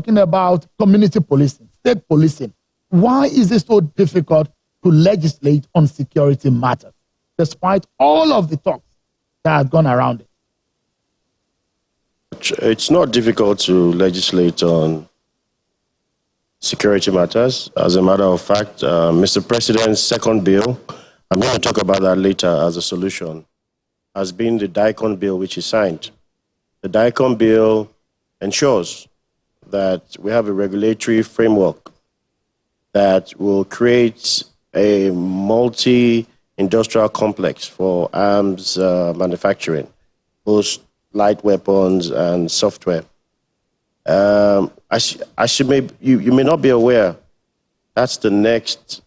talking about community policing, state policing. Why is it so difficult to legislate on security matters, despite all of the talks that have gone around it? It's not difficult to legislate on security matters. As a matter of fact, Mr. President's second bill, I'm going to talk about that later as a solution, has been the DICON bill which he signed. The DICON bill ensures that we have a regulatory framework that will create a multi-industrial complex for arms manufacturing, both light weapons and software. You may not be aware, that's the next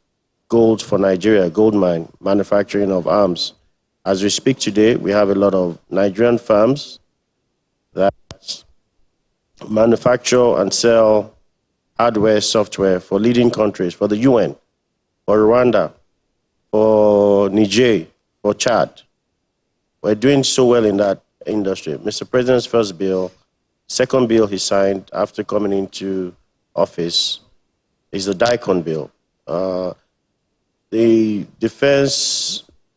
gold for Nigeria, gold mine, manufacturing of arms. As we speak today, we have a lot of Nigerian firms that manufacture and sell hardware, software for leading countries, for the UN, for Rwanda, for Niger, for Chad. We're doing so well in that industry. Mr. President's first bill, second bill he signed after coming into office is the DICON bill. The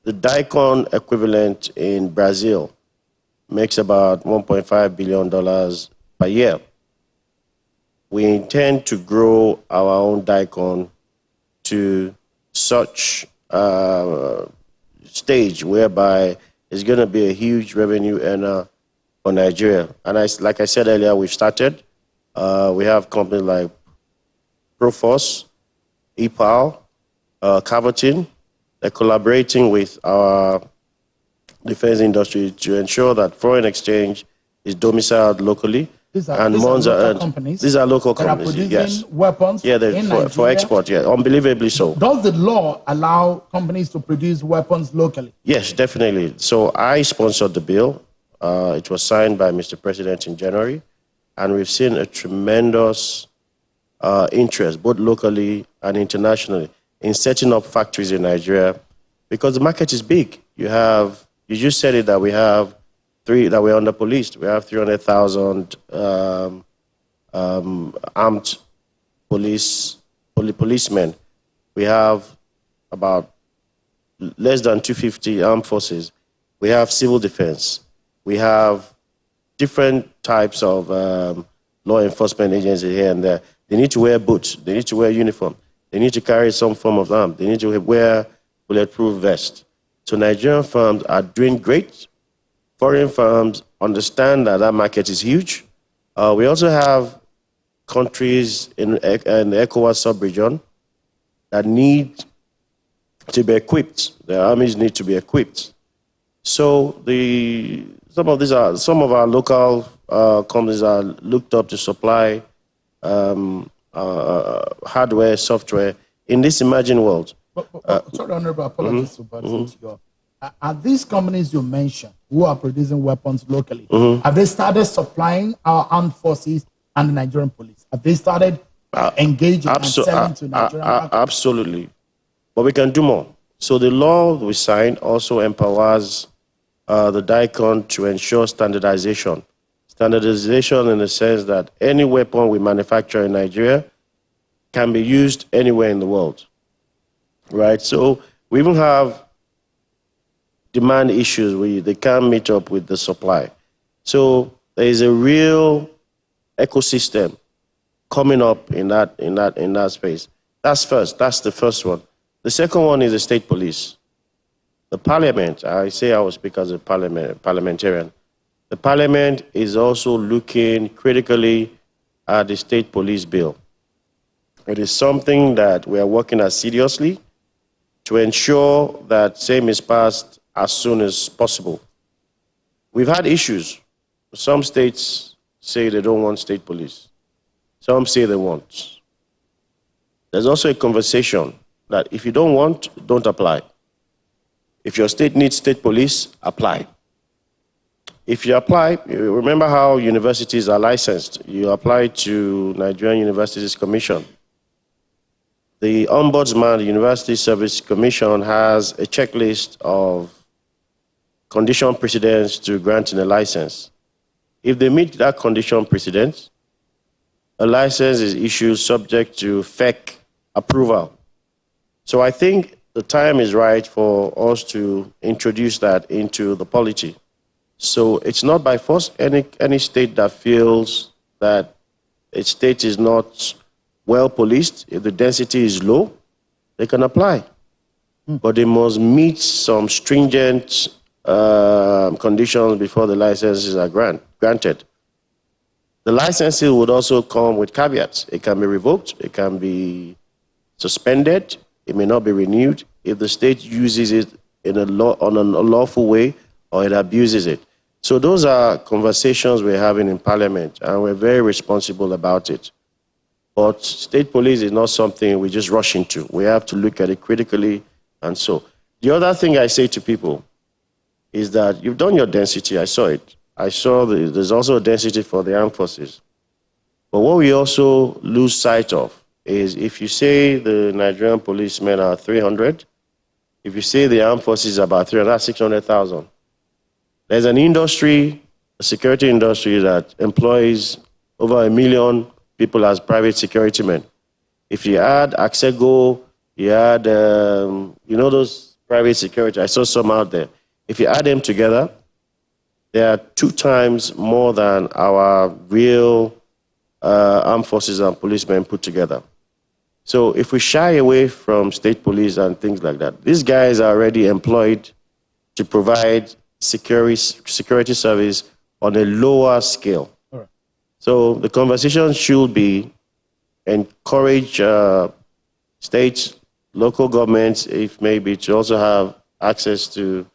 DICON equivalent in Brazil makes about $1.5 billion per year. We intend to grow our own DICON to such stage whereby it's going to be a huge revenue earner for Nigeria. And like I said earlier, we've started. We have companies like Proforce, EPAL, Caverton. They're collaborating with our defense industry to ensure that foreign exchange is domiciled locally. These are local companies. These are local companies, yes. Weapons for export, yeah, unbelievably so. Does the law allow companies to produce weapons locally? Yes, definitely. So I sponsored the bill. It was signed by Mr. President in January, and we've seen a tremendous interest, both locally and internationally, in setting up factories in Nigeria, because the market is big. You just said it, that we have that we're under policed. We have 300,000 armed policemen. We have about less than 250 armed forces. We have civil defense. We have different types of law enforcement agencies here and there. They need to wear boots. They need to wear uniform. They need to carry some form of arm. They need to wear bulletproof vest. So Nigerian firms are doing great. Foreign firms understand that that market is huge. We also have countries in the ECOWAS sub-region that need to be equipped. Their armies need to be equipped. So some of our local companies are looked up to supply hardware, software in this emerging world. Sorry, Honorable, apologies to you. Are these companies you mentioned who are producing weapons locally, have they started supplying our armed forces and the Nigerian police? Have they started engaging and selling to Nigerian market? Absolutely. But we can do more. So the law we signed also empowers the DICON to ensure standardization. Standardization in the sense that any weapon we manufacture in Nigeria can be used anywhere in the world, right? So we even have demand issues where they can't meet up with the supply. So there is a real ecosystem coming up in that space. That's the first one. The second one is the state police. The parliament, I will speak as a parliamentarian. The parliament is also looking critically at the state police bill. It is something that we are working at seriously to ensure that same is passed as soon as possible. We've had issues. Some states say they don't want state police. Some say they want. There's also a conversation that if you don't want, don't apply. If your state needs state police, apply. If you apply, remember how universities are licensed. You apply to Nigerian Universities Commission. The Ombudsman, the University Service Commission, has a checklist of condition precedents to granting a license. If they meet that condition precedent, a license is issued subject to FEC approval. So I think the time is right for us to introduce that into the polity. So it's not by force. Any state that feels that its state is not well policed, if the density is low, they can apply. But they must meet some stringent conditions before the licenses are granted. The licensing would also come with caveats. It can be revoked, it can be suspended, it may not be renewed if the state uses it in on a lawful way or it abuses it. So those are conversations we're having in Parliament, and we're very responsible about it. But state police is not something we just rush into. We have to look at it critically, and so. The other thing I say to people is that you've done your density, I saw it. I saw there's also a density for the armed forces. But what we also lose sight of is if you say the Nigerian policemen are 300, if you say the armed forces are about 300, that's 600,000. There's an industry, a security industry that employs over 1 million people as private security men. If you add Axego, you add, those private security, I saw some out there. If you add them together, they are 2 times more than our real armed forces and policemen put together. So if we shy away from state police and things like that, these guys are already employed to provide security service on a lower scale. Right. So the conversation should be encourage states, local governments, if maybe, to also have access to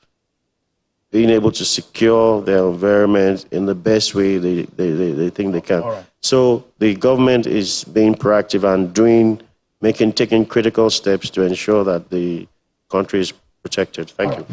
being able to secure their environment in the best way they think they can. Right. So the government is being proactive and taking critical steps to ensure that the country is protected. Thank you.